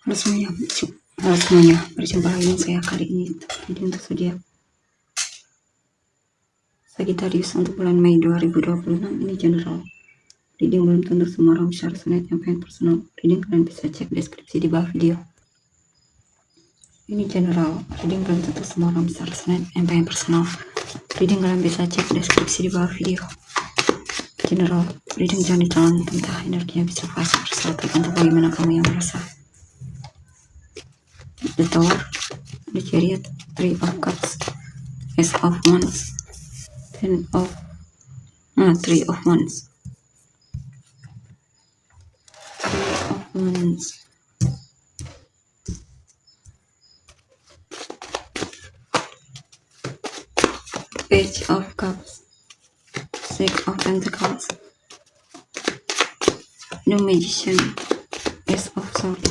Halo semuanya, berjumpa lagi dengan saya kali ini untuk zodiak Sagittarius untuk bulan Mei 2026. Ini general reading, belum tentu semua orang bisa resonate. Yang pengen personal reading kalian bisa cek deskripsi di bawah video. Ini general reading, belum tentu semua orang bisa resonate. Yang pengen personal reading kalian bisa cek deskripsi di bawah video. General reading jangan ditelan tentang energinya bisa vice versa, tergantung bagaimana kamu yang merasa. The Tower, the Chariot, Three of Cups, Ace of Wands, Three of Wands, Page of Cups, Six of Pentacles, The Magician, Ace of Swords,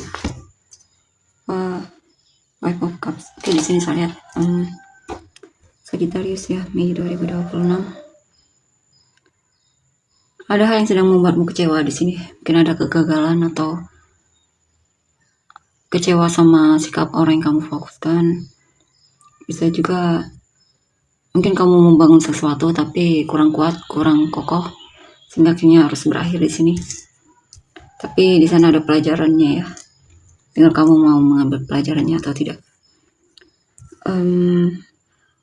Five of Cups. Oke, di sini saya lihat Sagittarius ya, Mei 2026. Ada hal yang sedang membuatmu kecewa di sini. Mungkin ada kegagalan atau kecewa sama sikap orang yang kamu fokuskan. Bisa juga mungkin kamu membangun sesuatu tapi kurang kuat, kurang kokoh, sehingga akhirnya harus berakhir di sini. Tapi di sana ada pelajarannya ya. Tinggal kamu mau mengambil pelajarannya atau tidak.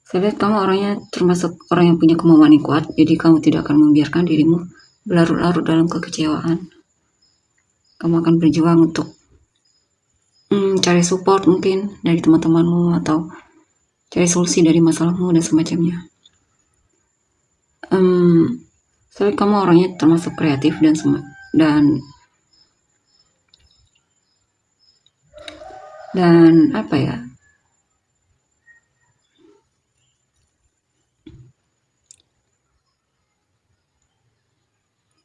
Saya lihat kamu orangnya termasuk orang yang punya kemauan yang kuat, jadi kamu tidak akan membiarkan dirimu berlarut-larut dalam kekecewaan. Kamu akan berjuang untuk cari support mungkin dari teman-temanmu atau cari solusi dari masalahmu dan semacamnya. Saya lihat kamu orangnya termasuk kreatif dan apa ya,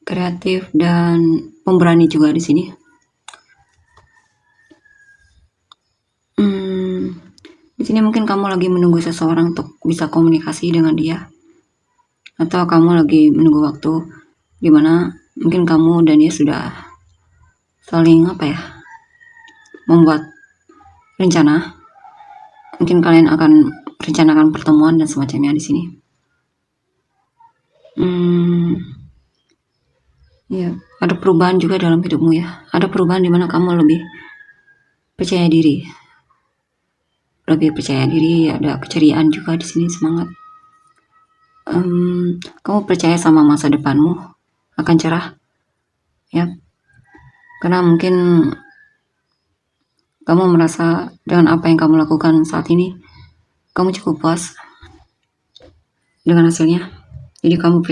kreatif dan pemberani juga di sini. Di sini mungkin kamu lagi menunggu seseorang untuk bisa komunikasi dengan dia, atau kamu lagi menunggu waktu dimana mungkin kamu dan dia sudah saling membuat rencana. Mungkin kalian akan rencanakan pertemuan dan semacamnya di sini. Ya, ada perubahan juga dalam hidupmu ya. Ada perubahan di mana kamu lebih percaya diri. Ada keceriaan juga di sini, semangat. Kamu percaya sama masa depanmu akan cerah, ya. Karena mungkin kamu merasa dengan apa yang kamu lakukan saat ini, kamu cukup puas dengan hasilnya. Jadi kamu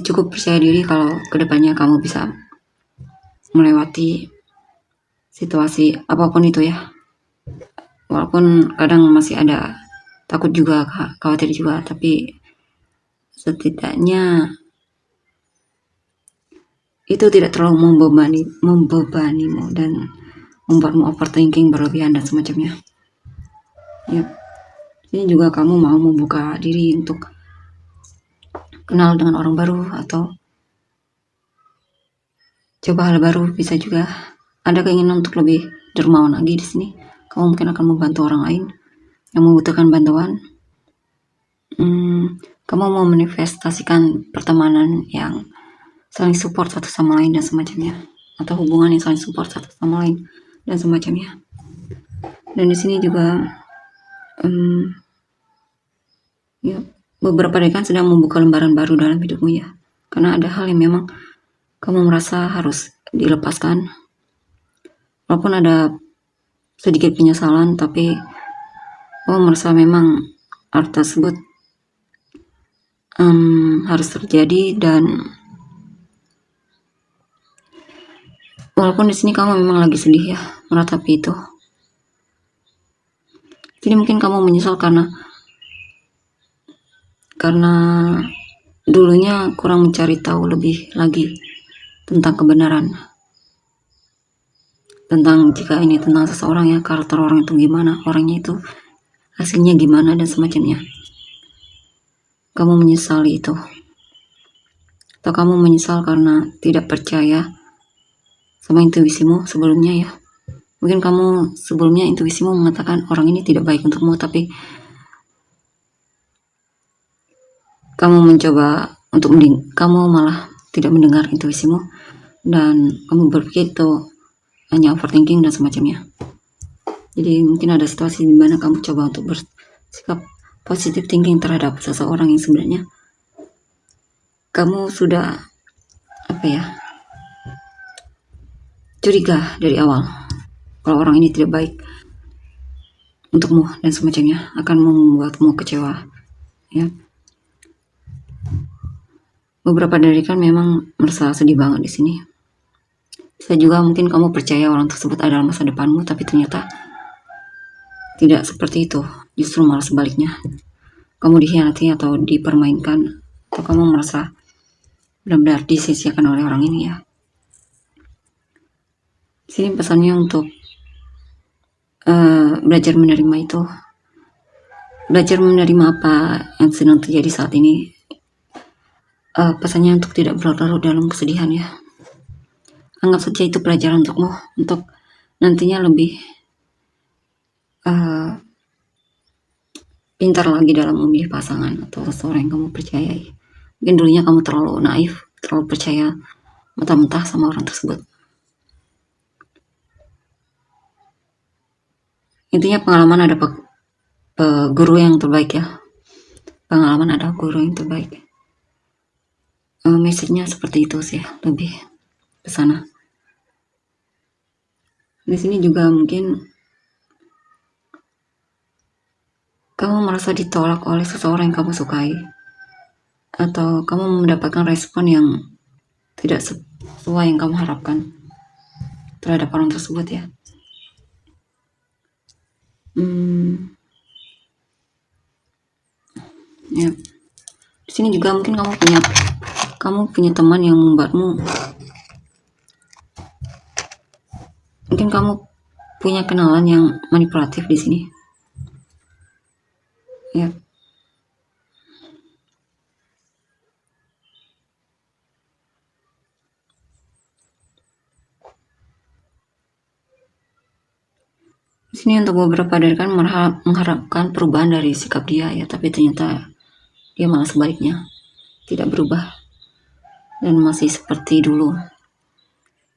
cukup percaya diri kalau kedepannya kamu bisa melewati situasi apapun itu ya. Walaupun kadang masih ada takut juga, khawatir juga, tapi setidaknya itu tidak terlalu membebanimu dan membuatmu overthinking berlebihan dan semacamnya. Ya, ini juga kamu mau membuka diri untuk kenal dengan orang baru atau coba hal baru. Bisa juga ada keinginan untuk lebih dermawan lagi di sini. Kamu mungkin akan membantu orang lain yang membutuhkan bantuan. Kamu mau manifestasikan pertemanan yang saling support satu sama lain dan semacamnya, atau hubungan yang saling support satu sama lain dan semacamnya. Dan di sini juga ya, beberapa rekan sedang membuka lembaran baru dalam hidupmu ya, karena ada hal yang memang kamu merasa harus dilepaskan. Walaupun ada sedikit penyesalan, tapi kamu merasa memang hal tersebut harus terjadi. Dan walaupun di sini kamu memang lagi sedih ya meratapi itu. Jadi mungkin kamu menyesal karena dulunya kurang mencari tahu lebih lagi tentang kebenaran, tentang tentang seseorang ya, karakter orang itu gimana, orangnya itu hasilnya gimana dan semacamnya. Kamu menyesali itu, atau kamu menyesal karena tidak percaya sama intuisimu sebelumnya ya. Mungkin kamu sebelumnya intuisimu mengatakan orang ini tidak baik untukmu, tapi kamu mencoba untuk kamu malah tidak mendengar intuisimu dan kamu berpikir itu hanya overthinking dan semacamnya. Jadi mungkin ada situasi di mana kamu coba untuk bersikap positive thinking terhadap seseorang yang sebenarnya kamu sudah curiga dari awal kalau orang ini tidak baik untukmu dan semacamnya, akan membuatmu kecewa ya. Beberapa dari kan memang merasa sedih banget di sini. Bisa juga mungkin kamu percaya orang tersebut adalah masa depanmu, tapi ternyata tidak seperti itu. Justru malah sebaliknya. Kamu dikhianati atau dipermainkan, atau kamu merasa benar-benar disia-siakan oleh orang ini ya. Di sini pesannya untuk belajar menerima itu. Belajar menerima apa yang sedang terjadi saat ini. Pesannya untuk tidak berlarut dalam kesedihan ya. Anggap saja itu pelajaran untukmu untuk nantinya lebih pintar lagi dalam memilih pasangan atau seseorang yang kamu percayai. Mungkin dulunya kamu terlalu naif, terlalu percaya mentah-mentah sama orang tersebut. Intinya pengalaman ada guru yang terbaik ya. Pengalaman ada guru yang terbaik. Message-nya seperti itu sih, lebih ke sana. Di sini juga mungkin kamu merasa ditolak oleh seseorang yang kamu sukai, atau kamu mendapatkan respon yang tidak sesuai yang kamu harapkan terhadap orang tersebut ya. Ya. Di sini juga mungkin kamu punya teman yang membuatmu, mungkin kamu punya kenalan yang manipulatif di sini. Ya. Di sini untuk beberapa dari kan mengharapkan perubahan dari sikap dia ya, tapi ternyata dia malah sebaliknya, tidak berubah dan masih seperti dulu.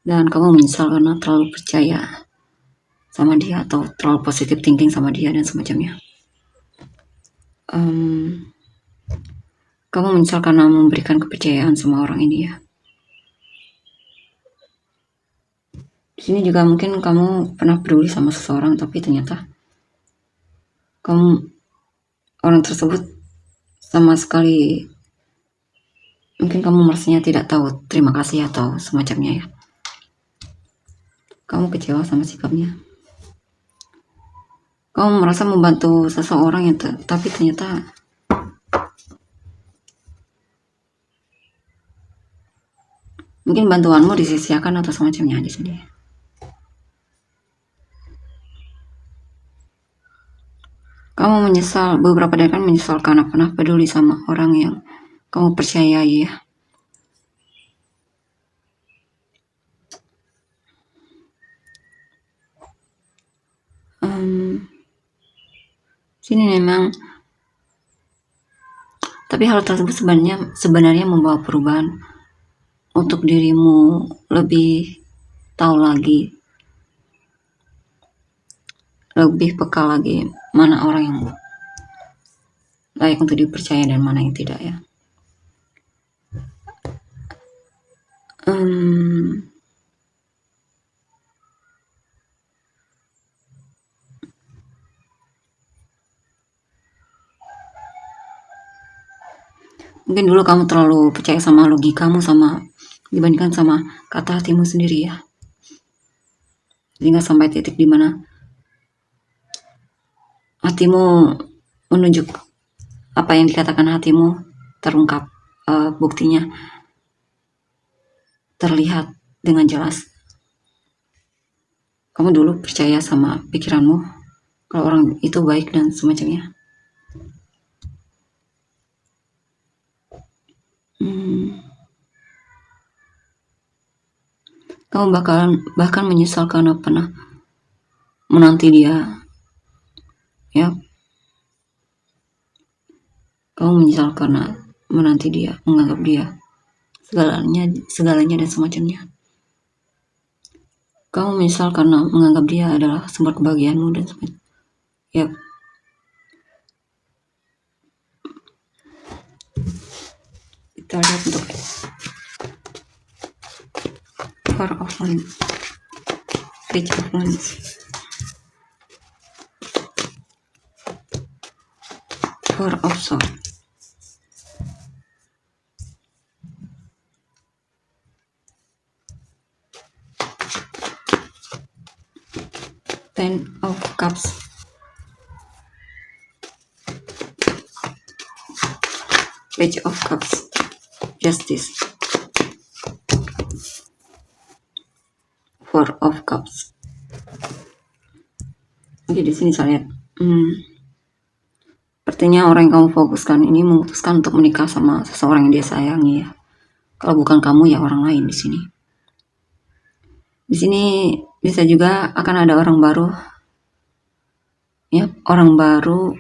Dan kamu menyesal karena terlalu percaya sama dia atau terlalu positive thinking sama dia dan semacamnya. Kamu menyesal karena memberikan kepercayaan sama orang ini ya. Di sini juga mungkin kamu pernah peduli sama seseorang, tapi ternyata orang tersebut sama sekali, mungkin kamu merasanya tidak tahu terima kasih atau semacamnya ya. Kamu kecewa sama sikapnya. Kamu merasa membantu seseorang yang tapi ternyata mungkin bantuanmu disia-siakan atau semacamnya di sini. Kamu menyesal, beberapa dari kan menyesal karena pernah peduli sama orang yang kamu percayai ya. Sini memang, tapi hal tersebut sebenarnya membawa perubahan untuk dirimu, lebih tahu lagi, lebih peka lagi mana orang yang layak untuk dipercaya dan mana yang tidak ya. Mungkin dulu kamu terlalu percaya sama logikamu sama dibandingkan sama kata hatimu sendiri ya. Sehingga sampai titik dimana hatimu menunjuk apa yang dikatakan hatimu terungkap, buktinya terlihat dengan jelas. Kamu dulu percaya sama pikiranmu kalau orang itu baik dan semacamnya. Kamu bahkan menyesal karena pernah menanti dia. Ya, kamu menyesal karena menanti dia, menganggap dia segalanya dan semacamnya. Kamu menyesal karena menganggap dia adalah sumber kebahagiaanmu dan sebagainya. Ya, kita lihat untuk Four of Wands, Page of Wands, Four of Swords, Ten of Cups, Page of Cups, Justice, Four of Cups. Oke, di sini saya lihat. Sepertinya orang yang kamu fokuskan ini memutuskan untuk menikah sama seseorang yang dia sayangi ya. Kalau bukan kamu ya orang lain di sini. Di sini bisa juga akan ada orang baru. Ya, orang baru,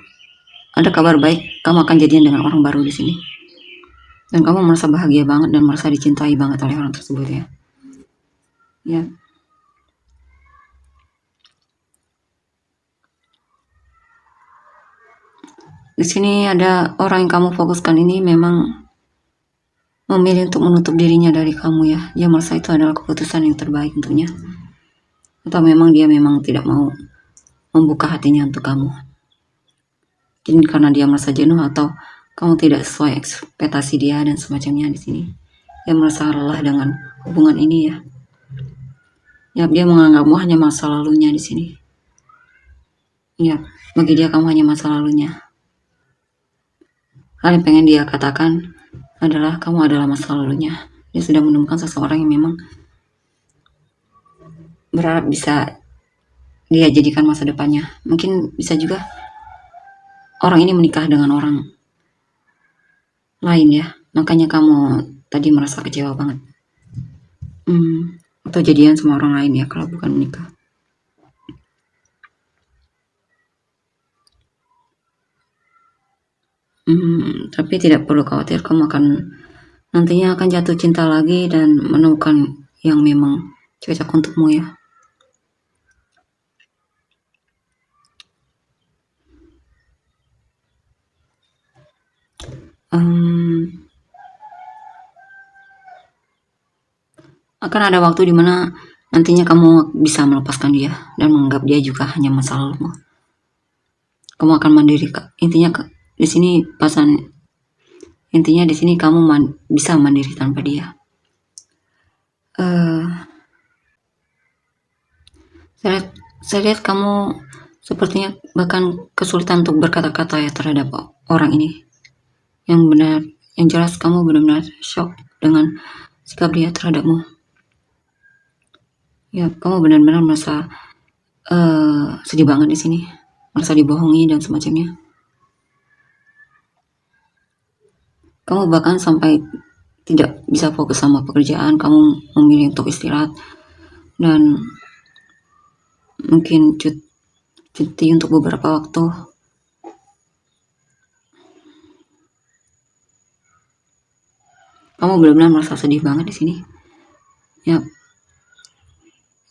ada kabar baik, kamu akan jadian dengan orang baru di sini. Dan kamu merasa bahagia banget dan merasa dicintai banget oleh orang tersebut ya. Ya. Di sini ada orang yang kamu fokuskan ini memang memilih untuk menutup dirinya dari kamu ya. Dia merasa itu adalah keputusan yang terbaik untuknya. Atau memang dia memang tidak mau membuka hatinya untuk kamu. Jadi karena dia merasa jenuh atau kamu tidak sesuai ekspektasi dia dan semacamnya di sini. Dia merasa lelah dengan hubungan ini ya. Ya, dia menganggapmu hanya masa lalunya di sini. Ya, bagi dia kamu hanya masa lalunya. Hal yang pengen dia katakan adalah kamu adalah masa lalunya. Dia sudah menemukan seseorang yang memang berharap bisa dia jadikan masa depannya. Mungkin bisa juga orang ini menikah dengan orang lain ya. Makanya kamu tadi merasa kecewa banget. Atau jadian sama orang lain ya kalau bukan menikah. Tapi tidak perlu khawatir, kamu nantinya akan jatuh cinta lagi dan menemukan yang memang cocok untukmu ya. Akan ada waktu dimana nantinya kamu bisa melepaskan dia dan menganggap dia juga hanya masa lalumu. Kamu akan mandiri, intinya di sini intinya di sini kamu bisa mandiri tanpa dia. Saya lihat kamu sepertinya bahkan kesulitan untuk berkata-kata ya terhadap orang ini. Yang jelas kamu benar-benar shock dengan sikap dia terhadapmu. Ya, kamu benar-benar merasa sedih banget di sini, merasa dibohongi dan semacamnya. Kamu bahkan sampai tidak bisa fokus sama pekerjaan, kamu memilih untuk istirahat dan mungkin cuti untuk beberapa waktu. Kamu benar-benar merasa sedih banget di sini. Ya,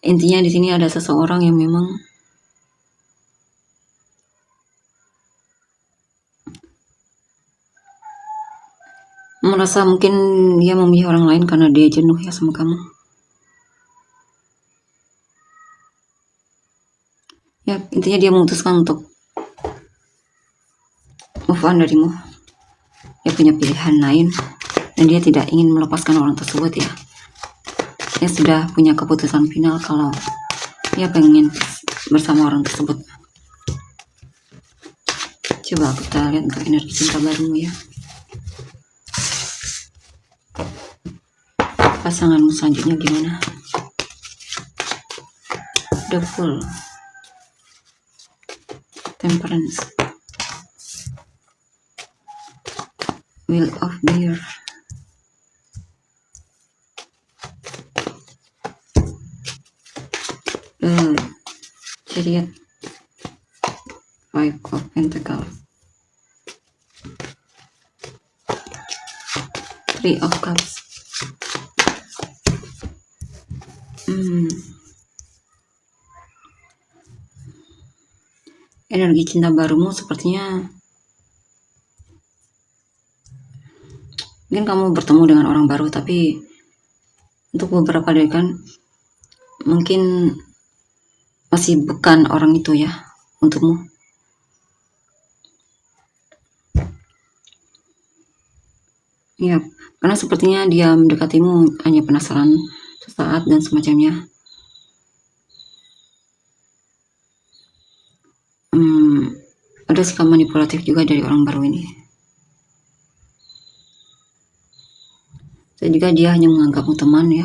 intinya di sini ada seseorang yang memang merasa mungkin dia memilih orang lain karena dia jenuh ya sama kamu. Ya, intinya dia memutuskan untuk move on darimu. Dia punya pilihan lain dan dia tidak ingin melepaskan orang tersebut ya. Dia sudah punya keputusan final kalau dia pengen bersama orang tersebut. Coba kita lihat untuk energi cinta barumu ya. Pasanganmu selanjutnya gimana? The Fool, Temperance, Wheel of Beer, Chariot, Five of Pentacles, Three of Cups. Energi cinta barumu sepertinya mungkin kamu bertemu dengan orang baru, tapi untuk beberapa dari kan mungkin masih bukan orang itu ya untukmu. Ya, karena sepertinya dia mendekatimu hanya penasaran sesaat dan semacamnya. Ada sikap manipulatif juga dari orang baru ini. Dan juga dia hanya menganggapmu teman ya.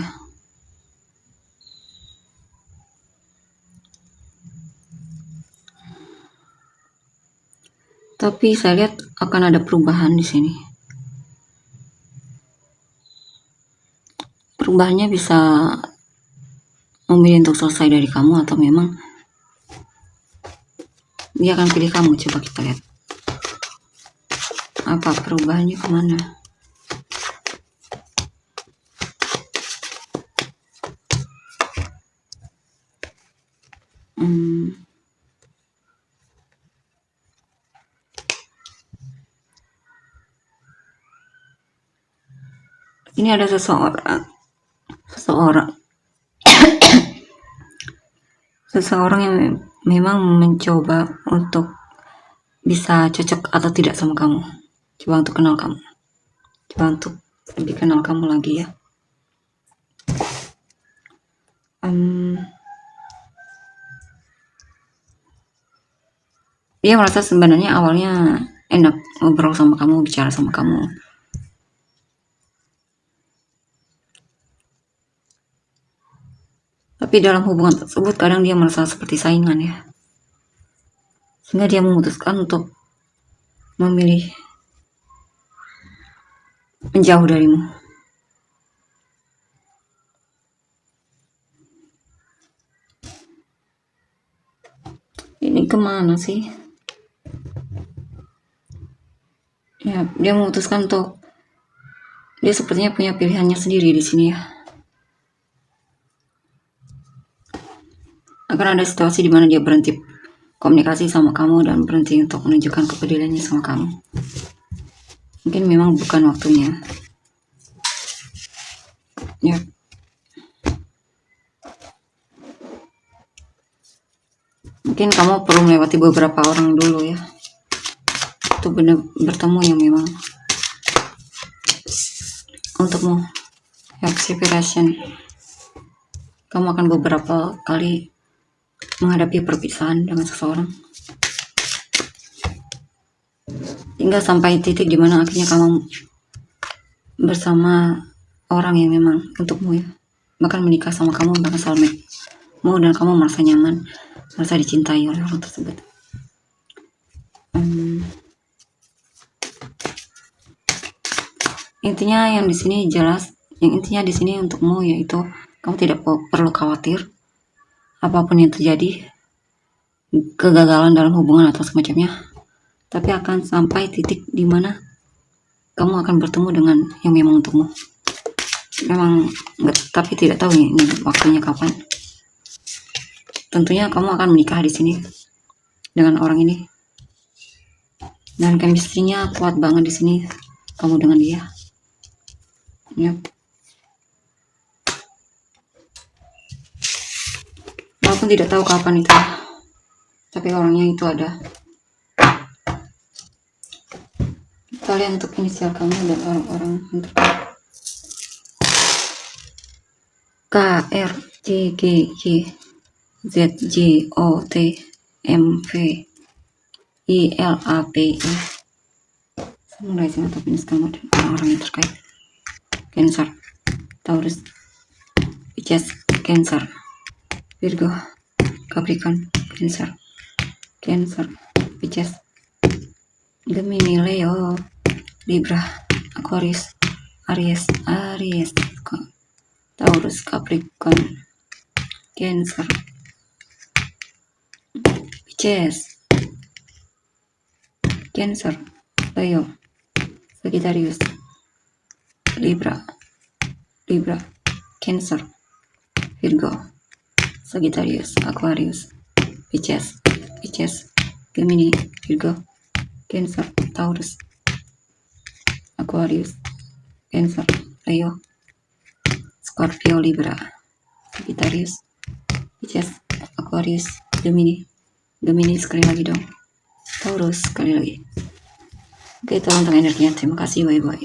Tapi saya lihat akan ada perubahan di sini. Perubahannya bisa memilih untuk selesai dari kamu, atau memang dia akan pilih kamu. Coba kita lihat apa perubahannya kemana. Ini ada seseorang yang memang mencoba untuk bisa cocok atau tidak sama kamu, coba untuk kenal kamu, coba untuk lebih kenal kamu lagi ya. Dia merasa sebenarnya awalnya enak ngobrol sama kamu, bicara sama kamu, tapi dalam hubungan tersebut kadang dia merasa seperti saingan ya, sehingga dia memutuskan untuk memilih menjauh darimu. Ini kemana sih? Ya, dia memutuskan untuk, dia sepertinya punya pilihannya sendiri di sini ya. Akan ada situasi di mana dia berhenti komunikasi sama kamu dan berhenti untuk menunjukkan kepeduliannya sama kamu. Mungkin memang bukan waktunya. Ya. Mungkin kamu perlu melewati beberapa orang dulu ya, untuk benar bertemu yang memang untukmu. Ya, separation. Kamu akan beberapa kali menghadapi perpisahan dengan seseorang, hingga sampai titik dimana akhirnya kamu bersama orang yang memang untukmu ya, bahkan menikah sama kamu, bahkan soulmate-mu, dan kamu merasa nyaman, merasa dicintai oleh orang tersebut. Intinya yang di sini jelas, yang intinya di sini untukmu yaitu kamu tidak perlu khawatir apapun yang terjadi, kegagalan dalam hubungan atau semacamnya, tapi akan sampai titik di mana kamu akan bertemu dengan yang memang untukmu. Memang tapi tidak tahu ini waktunya kapan. Tentunya kamu akan menikah di sini dengan orang ini, dan chemistry-nya kuat banget di sini kamu dengan dia. Yep. Walaupun tidak tahu kapan itu, tapi orangnya itu ada. Kalian untuk inisial kamu dan orang-orang untuk K R J G Y Z J O T M V I L A P I. Mulai dengan topik kamu dan orang-orang yang terkait. Cancer, Taurus, Pisces, Cancer, Virgo, Capricorn, Cancer, Pisces, Gemini, Leo, Libra, Aquarius, Aries, Taurus, Capricorn, Cancer, Pisces, Cancer, Leo, Sagittarius, Libra, Cancer, Virgo, Sagittarius, Aquarius, Pisces, Gemini, Virgo, Cancer, Taurus, Aquarius, Cancer, Leo, Scorpio, Libra, Sagittarius, Pisces, Aquarius, Gemini sekali lagi dong, Taurus sekali lagi. Oke, itu untuk energinya. Terima kasih, bye-bye.